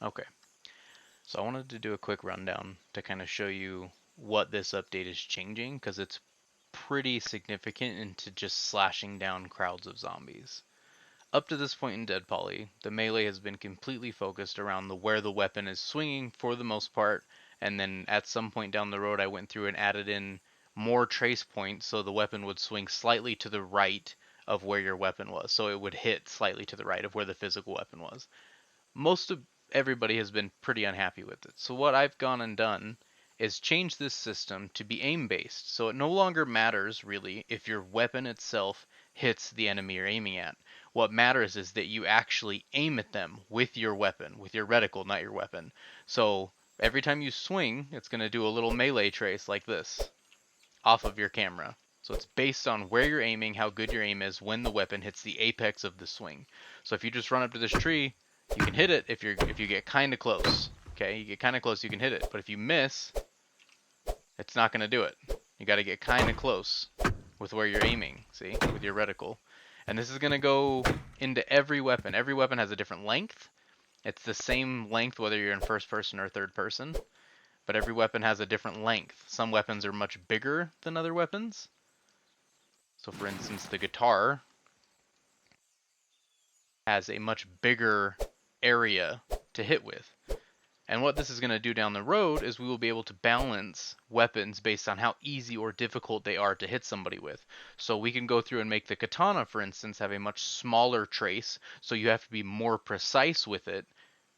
Okay, so I wanted to do a quick rundown to kind of show you what this update is changing, because it's pretty significant into just slashing down crowds of zombies. Up to this point in DeadPoly, the melee has been completely focused around where the weapon is swinging for the most part, and then at some point down the road I went through and added in more trace points so the weapon would swing slightly to the right of where your weapon was, so it would hit slightly to the right of where the physical weapon was. Most of everybody has been pretty unhappy with it. So what I've gone and done is change this system to be aim based. So it no longer matters really if your weapon itself hits the enemy you're aiming at. What matters is that you actually aim at them with your weapon, with your reticle, not your weapon. So every time you swing, it's going to do a little melee trace like this off of your camera. So it's based on where you're aiming, how good your aim is when the weapon hits the apex of the swing. So if you just run up to this tree, you can hit it if you get kind of close. Okay, you get kind of close, you can hit it. But if you miss, it's not going to do it. You got to get kind of close with where you're aiming, see, with your reticle. And this is going to go into every weapon. Every weapon has a different length. It's the same length whether you're in first person or third person, but every weapon has a different length. Some weapons are much bigger than other weapons. So for instance, the guitar has a much bigger area to hit with. And what this is going to do down the road is we will be able to balance weapons based on how easy or difficult they are to hit somebody with. So we can go through and make the katana, for instance, have a much smaller trace, so you have to be more precise with it.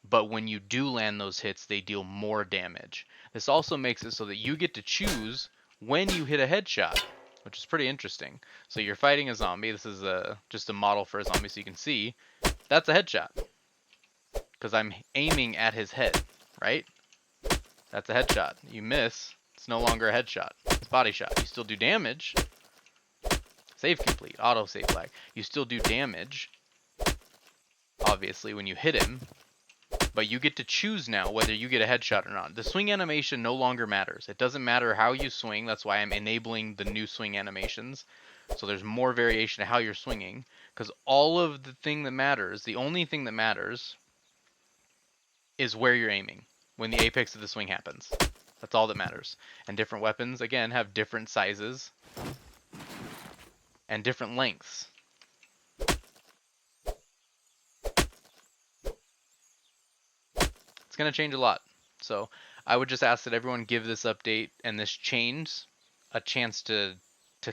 But when you do land those hits, they deal more damage. This also makes it so that you get to choose when you hit a headshot, which is pretty interesting. So you're fighting a zombie. This is just a model for a zombie so you can see. That's a headshot because I'm aiming at his head, right? That's a headshot. You miss, it's no longer a headshot. It's a body shot. You still do damage. Save complete. Auto save flag. You still do damage, obviously, when you hit him. But you get to choose now whether you get a headshot or not. The swing animation no longer matters. It doesn't matter how you swing. That's why I'm enabling the new swing animations. So there's more variation of how you're swinging. Because all of the thing that matters, the only thing that matters, is where you're aiming when the apex of the swing happens. That's all that matters. And different weapons, again, have different sizes and different lengths. It's going to change a lot. So I would just ask that everyone give this update and this change a chance to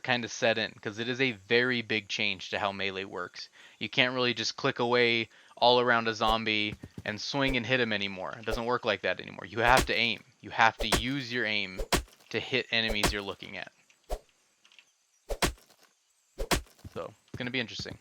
kind of set in, because it is a very big change to how melee works. You can't really just click away all around a zombie and swing and hit him anymore. It doesn't work like that anymore. You have to aim. You have to use your aim to hit enemies you're looking at. So it's going to be interesting.